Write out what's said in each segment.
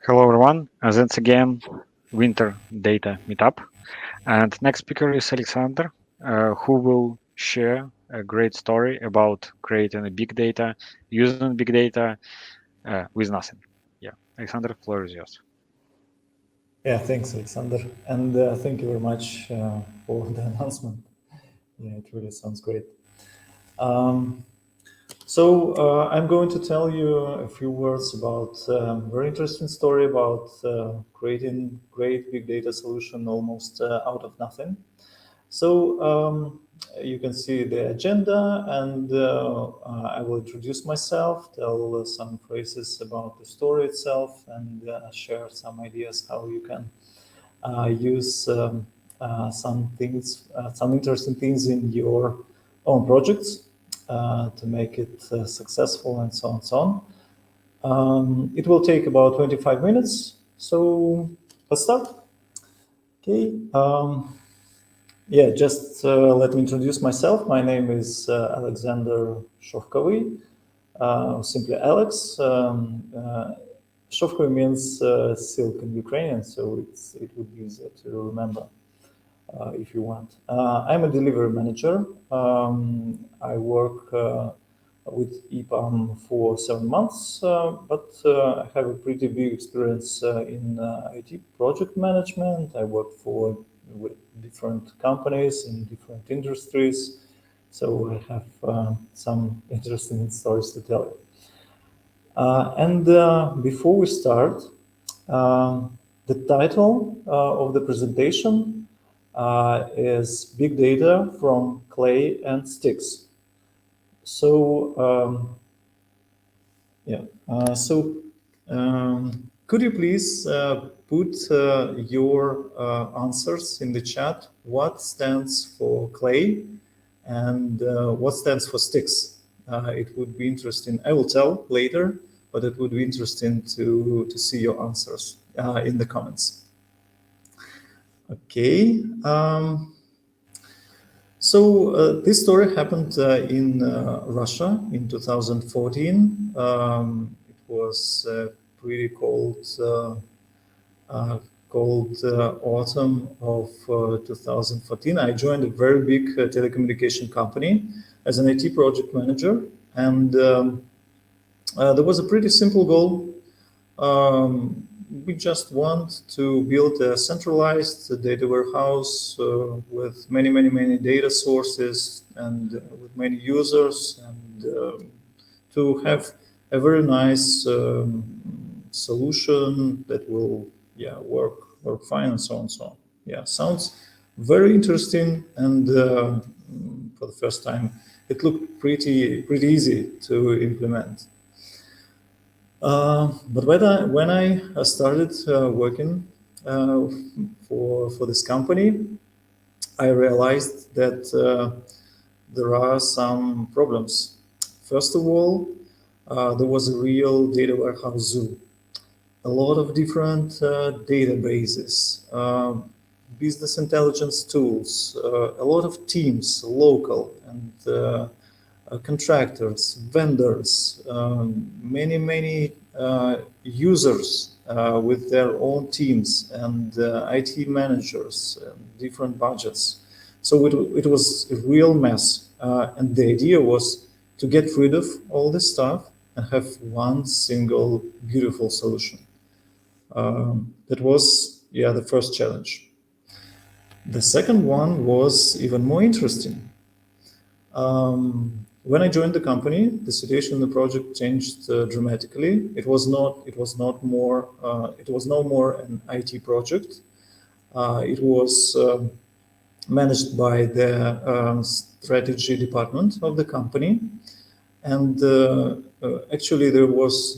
Hello everyone, that's again Winter Data Meetup. And next speaker is Aleksandr, who will share a great story about creating a big data, using big data with nothing. Yeah, Aleksandr, floor is yours. Yeah, thanks, Alexander. And thank you very much for the announcement. Yeah, it really sounds great. Um, I'm going to tell you a few words about a very interesting story about creating great big data solution almost out of nothing. So you can see the agenda, and I will introduce myself, tell some phrases about the story itself, and share some ideas how you can use some things, some interesting things in your own projects to make it successful, and so on and so on. It will take about 25 minutes. So let's start. Okay. Yeah, just let me introduce myself. My name is Aleksandr Shovkovyi, simply Alex. Shovkovyi means silk in Ukrainian, so it would be easier to remember if you want. I'm a delivery manager. I work with EPAM for 7 months, but I have a pretty big experience in IT project management. I work for with different companies in different industries, so I have some interesting stories to tell you. And before we start, the title of the presentation is Big Data from Clay and Sticks. So, could you please put your answers in the chat? What stands for clay and what stands for sticks? It would be interesting. I will tell later, but it would be interesting to see your answers in the comments. Okay. This story happened in Russia in 2014. It was pretty cold, autumn of 2014. I joined a very big telecommunication company as an IT project manager, and there was a pretty simple goal. We just want to build a centralized data warehouse with many data sources and with many users, and to have a very nice solution that will work fine, and so on and so on. Yeah, sounds very interesting, and for the first time it looked pretty easy to implement. But when I started working for this company, I realized that there are some problems. First of all, there was a real data warehouse zoo. A lot of different databases, business intelligence tools, a lot of teams, local and contractors, vendors, many users with their own teams, and IT managers, different budgets. So it was a real mess. And the idea was to get rid of all this stuff and have one single beautiful solution. That was, the first challenge. The second one was even more interesting. When I joined the company, the situation in the project changed dramatically. It was no more an IT project. It was managed by the strategy department of the company, and actually there was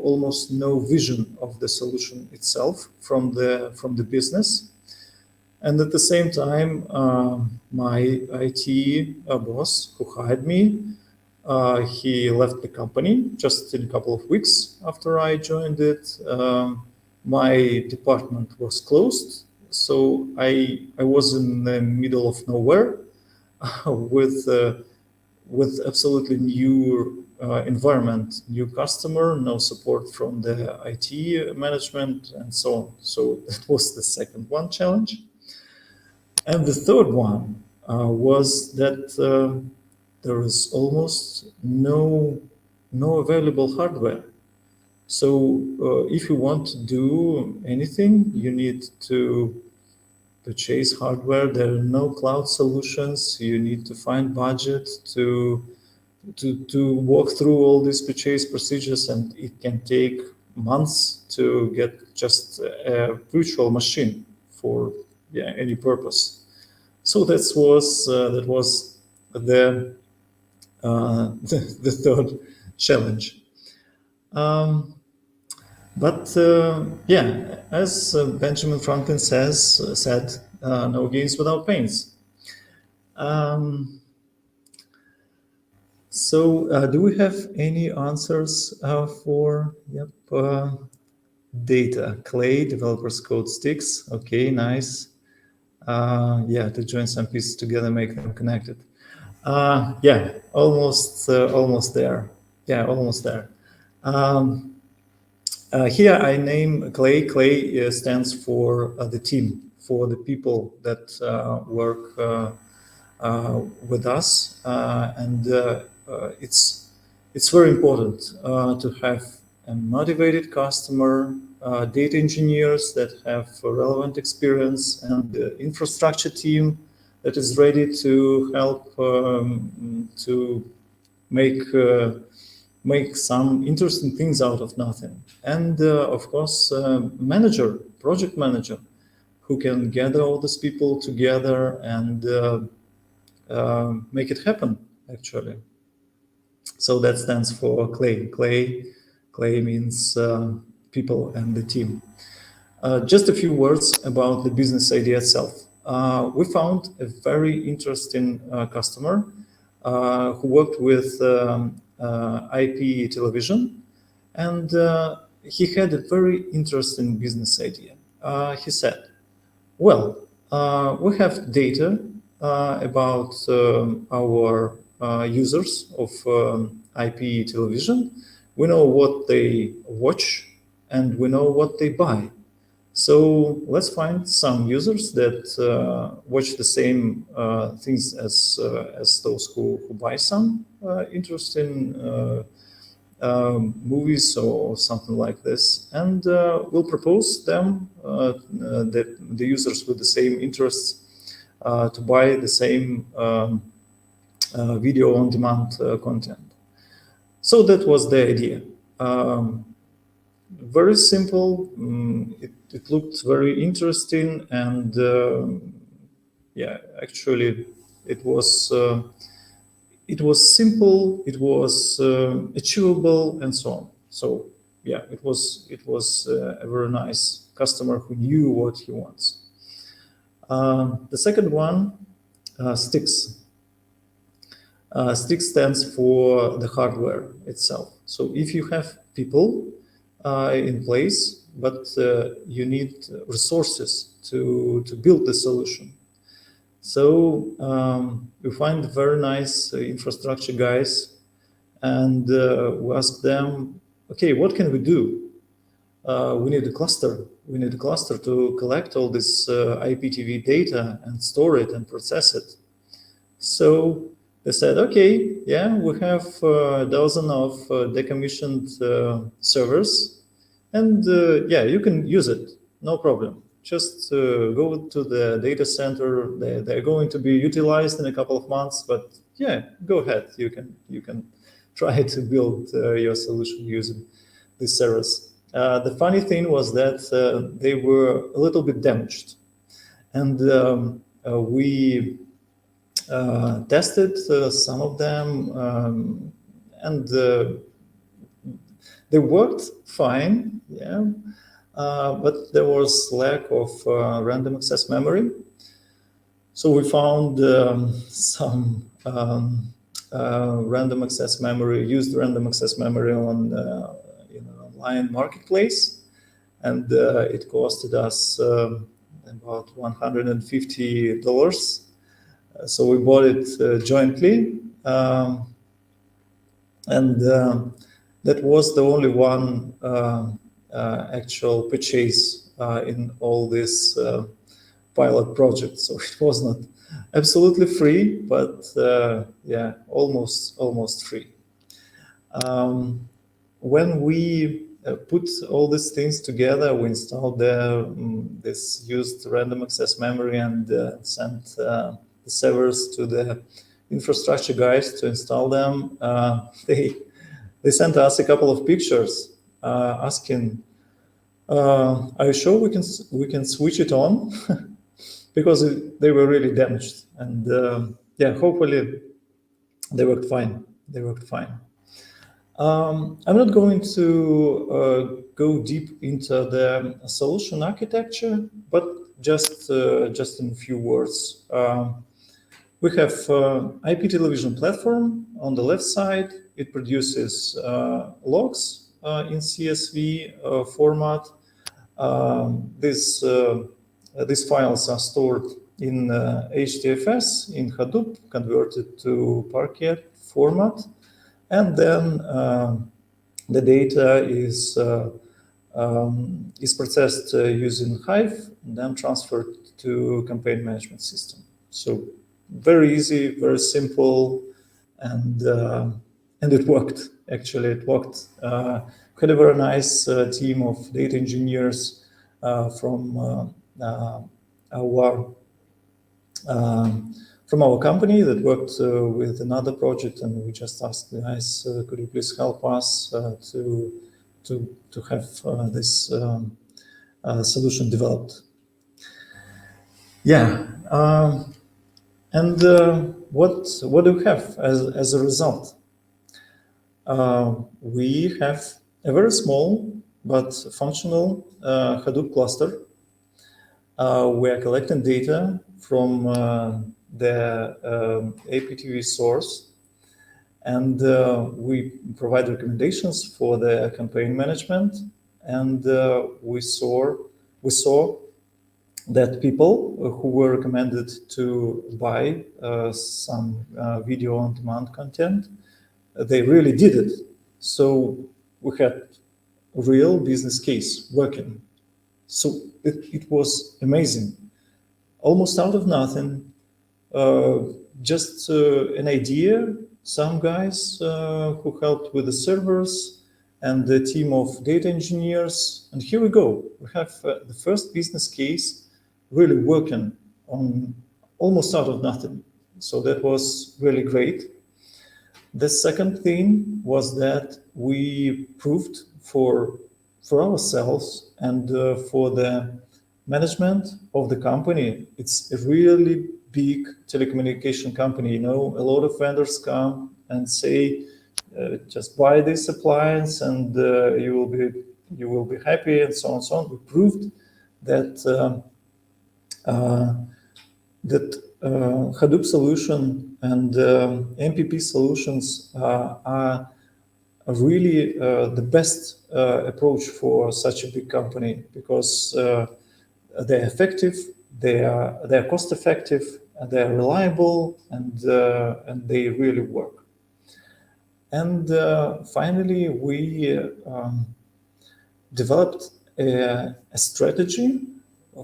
almost no vision of the solution itself from the business. And at the same time, my IT boss who hired me, he left the company just in a couple of weeks after I joined it. My department was closed, so I was in the middle of nowhere with absolutely new environment, new customer, no support from the IT management, and so on. So that was the second one challenge. And the third one was that there is almost no available hardware. So if you want to do anything, you need to purchase hardware. There are no cloud solutions. You need to find budget to walk through all these purchase procedures, and it can take months to get just a virtual machine for any purpose. So that was the the third challenge. But yeah, as Benjamin Franklin said, no gains without pains. So do we have any answers for data? Clay, developers code sticks. Okay, nice. Yeah, to join some pieces together, make them connected. Yeah, almost there. Yeah, almost there. Here I name Clay. Clay stands for the team, for the people that work with us, and it's very important to have a motivated customer, data engineers that have a relevant experience, and the infrastructure team that is ready to help to make some interesting things out of nothing. And of course, project manager, who can gather all these people together and make it happen, actually. So that stands for Clay. Clay means people and the team. Just a few words about the business idea itself. We found a very interesting customer who worked with IP television, and he had a very interesting business idea. He said, well, we have data about our users of IP television. We know what they watch, and we know what they buy. So let's find some users that watch the same things as those who buy some interesting movies or something like this, and we'll propose them that the users with the same interests to buy the same video on demand content. So that was the idea. Very simple. It looked very interesting, and yeah, actually, it was simple. It was achievable, and so on. So yeah, it was a very nice customer who knew what he wants. The second one, sticks. Stick stands for the hardware itself. So if you have people in place, but you need resources to build the solution. So we find very nice infrastructure guys, and we ask them, okay, what can we do? We need a cluster. We need a cluster to collect all this IPTV data and store it and process it. So they said, okay, yeah, we have a dozen of decommissioned servers, and yeah, you can use it, no problem. Just go to the data center. They're going to be utilized in a couple of months, but yeah, go ahead. You can try to build your solution using these servers. The funny thing was that they were a little bit damaged, and we tested some of them, and they worked fine, yeah, but there was lack of random access memory. So we found some random access memory, used random access memory on online marketplace, and it costed us about $150. So we bought it jointly. and that was the only one actual purchase in all this pilot project. So it was not absolutely free, but yeah, almost free. When we put all these things together, we installed this used random access memory and sent the servers to the infrastructure guys to install them. They sent us a couple of pictures asking, "Are you sure we can switch it on?" Because they were really damaged, and yeah, hopefully they worked fine. They worked fine. I'm not going to go deep into the solution architecture, but just in a few words. We have IP television platform on the left side. It produces logs in CSV format. These files are stored in HDFS in Hadoop, converted to Parquet format, and then the data is processed using Hive and then transferred to campaign management system. So very easy, very simple, and it worked. Actually, it worked. We had a very nice team of data engineers from our company that worked with another project, and we just asked the guys, could you please help us to have this solution developed? Yeah, and what do we have as a result? We have a very small but functional Hadoop cluster. We are collecting data from the APTV source, and we provide recommendations for the campaign management. And we saw that people who were recommended to buy some video on demand content, they really did it. So we had a real business case working. So it was amazing. Almost out of nothing, just an idea, some guys who helped with the servers and the team of data engineers. And here we go. We have the first business case really working on almost out of nothing. So that was really great. The second thing was that we proved for ourselves and for the management of the company. It's a really big telecommunication company. You know, a lot of vendors come and say, just buy this appliance and you will be happy, and so on and so on. We proved that Hadoop solution and MPP solutions are really the best approach for such a big company, because they're effective, they're cost effective, they're reliable, and they really work. And finally, we developed a strategy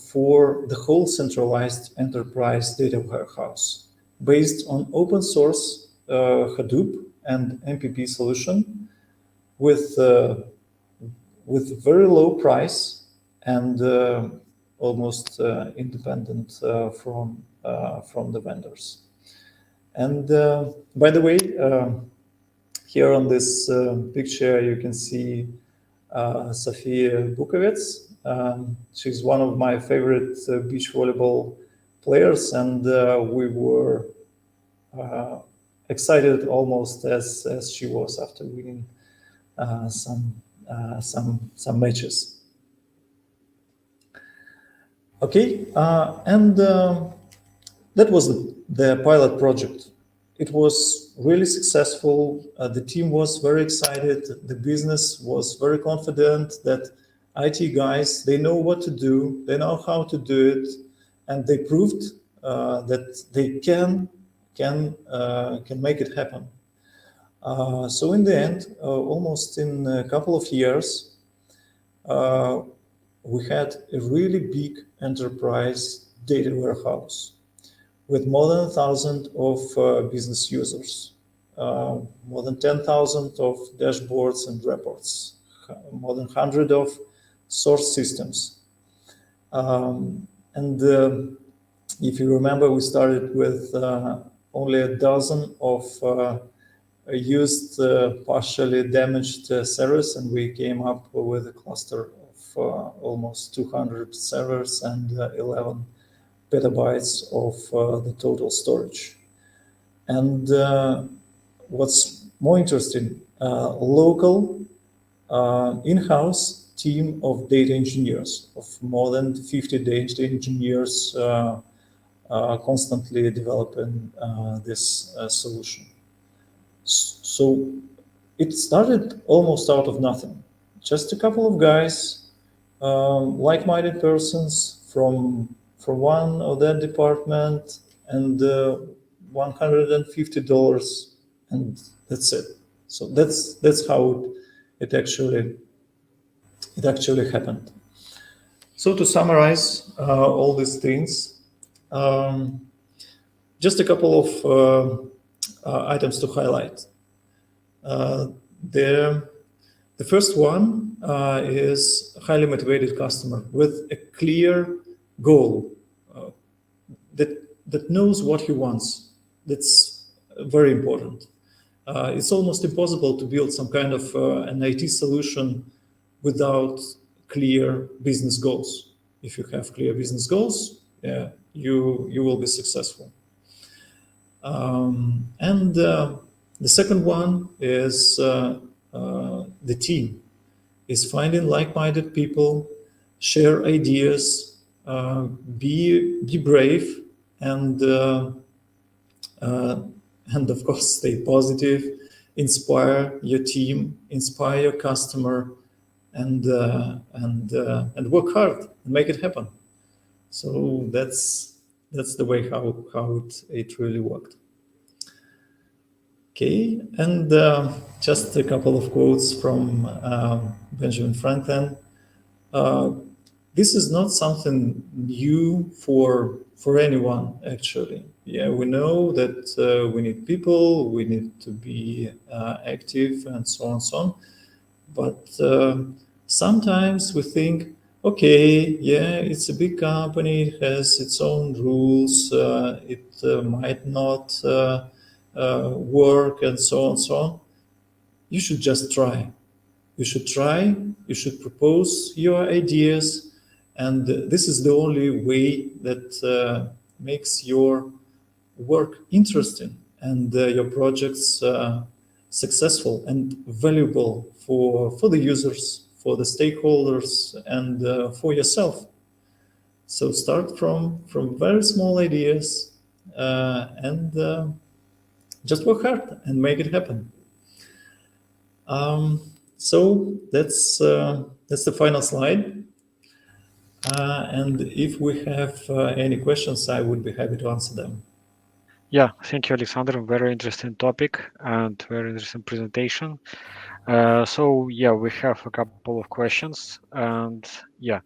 for the whole centralized enterprise data warehouse based on open source Hadoop and MPP solution with very low price and almost independent from the vendors. And by the way, here on this picture you can see Sofia Bukovets. She's one of my favorite beach volleyball players, and we were excited almost as she was after winning some matches. Okay, and that was the pilot project. It was really successful. The team was very excited. The business was very confident that IT guys, they know what to do, they know how to do it, and they proved that they can make it happen. So in the end, almost in a couple of years, uh, we had a really big enterprise data warehouse with more than 1,000 of business users, more than 10,000 of dashboards and reports, more than 100 of source systems. And if you remember, we started with only a dozen of used, partially damaged servers, and we came up with a cluster of almost 200 servers and 11 petabytes of the total storage. And what's more interesting, local in-house team of data engineers, of more than 50 data engineers constantly developing this solution. So it started almost out of nothing. Just a couple of guys, like-minded persons from one or that department, and $150, and that's it. So that's how it actually happened. So to summarize all these things, um, just a couple of items to highlight. Uh, the The first one is a highly motivated customer with a clear goal that that knows what he wants. That's very important. It's almost impossible to build some kind of an IT solution without clear business goals. If you have clear business goals, yeah, you will be successful. And the second one is the team is finding like-minded people, share ideas, be brave, and uh, and of course stay positive, inspire your team, inspire your customer, and work hard and make it happen. So that's the way how it really worked. Okay, and just a couple of quotes from Benjamin Franklin. Uh, this is not something new for anyone, actually. Yeah, we know that we need people, we need to be active, and so on and so on. But sometimes we think, okay, yeah, it's a big company, it has its own rules, it might not work, and so on and so on. You should just try. You should try, you should propose your ideas, and this is the only way that makes your work interesting and your projects successful and valuable for the users, for the stakeholders, and for yourself. So start from very small ideas and just work hard and make it happen. So that's the final slide. And if we have any questions, I would be happy to answer them. Yeah, thank you, Alexander. Very interesting topic and very interesting presentation. So yeah, we have a couple of questions, and yeah,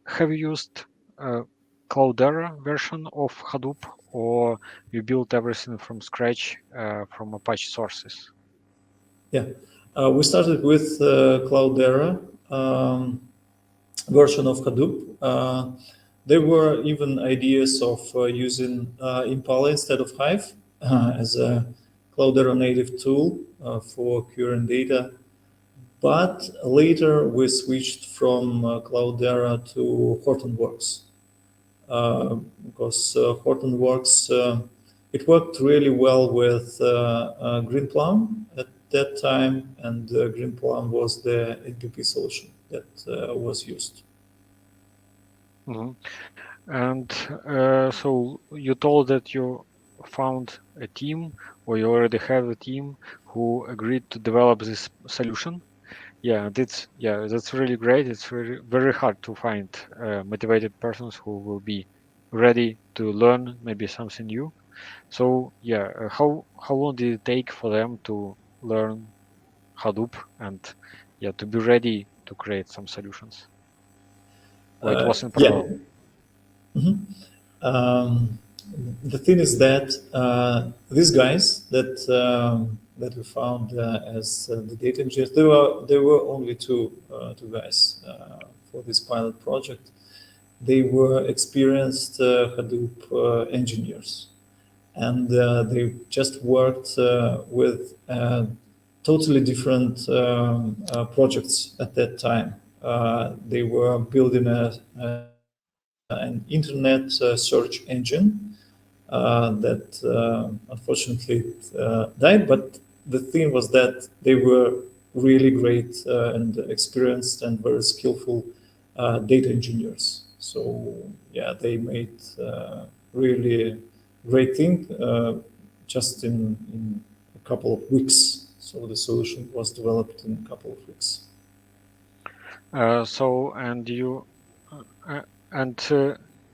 have you used uh, Cloudera version of Hadoop, or you built everything from scratch from Apache sources? Yeah, we started with Cloudera version of Hadoop. There were even ideas of using Impala instead of Hive as a Cloudera native tool for querying data. But later we switched from Cloudera to Hortonworks because Hortonworks it worked really well with Greenplum at that time, and Greenplum was the NPP solution that was used. Mhm. And so you told that you found a team, or you already have a team who agreed to develop this solution. That's really great. It's really very hard to find motivated persons who will be ready to learn maybe something new. So how long did it take for them to learn Hadoop and to be ready to create some solutions? Or it was in Yeah. parallel? Um, the thing is that these guys that we found as the data engineers, there were only two guys for this pilot project. They were experienced Hadoop engineers, and they just worked with totally different projects at that time. They were building an internet search engine that unfortunately died. But the thing was that they were really great and experienced and very skillful data engineers. So yeah, they made really great thing just in a couple of weeks. So the solution was developed in a couple of weeks. So and you uh, uh, and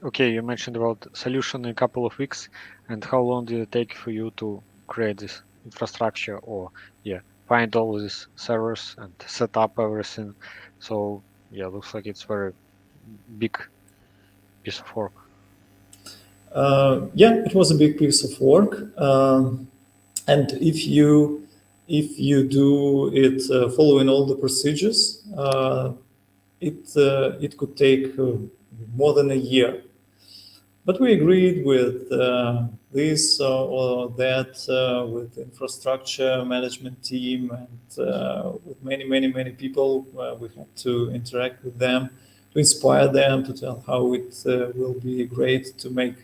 okay, you mentioned about solution in a couple of weeks, and how long did it take for you to create this infrastructure or find all these servers and set up everything? So looks like it's very big piece of work. Yeah, it was a big piece of work. And if you do it following all the procedures, it could take more than a year. But we agreed with this or that, with infrastructure management team, and with many people. We had to interact with them, to inspire them, to tell how it will be great to make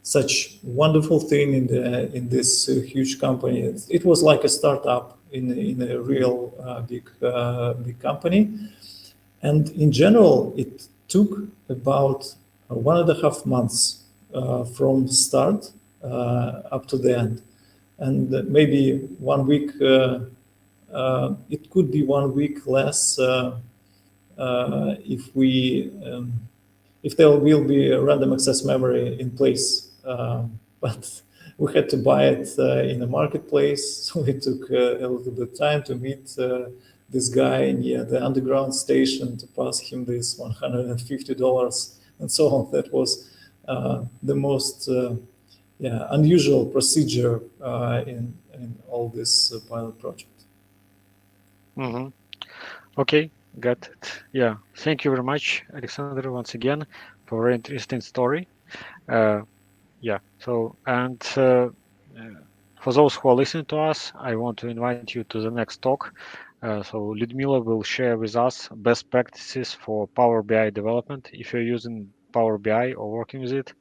such wonderful thing in this huge company. It was like a startup in a real big company, and in general, it took about 1.5 months from start up to the end. And maybe 1 week, it could be 1 week less if there will be a random access memory in place. But we had to buy it in a marketplace, so it took a little bit time to meet this guy near the underground station to pass him this $150 and so on. That was the most unusual procedure in all this pilot project. Mm-hmm. Okay, got it. Yeah, thank you very much, Alexander, once again for a very interesting story. Uh, so and for those who are listening to us, I want to invite you to the next talk. So Ludmila will share with us best practices for Power BI development if you're using Power BI or working with it.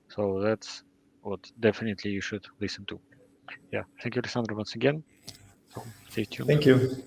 So that's what definitely you should listen to. Yeah, thank you, Alexander, once again. So stay tuned. Thank you.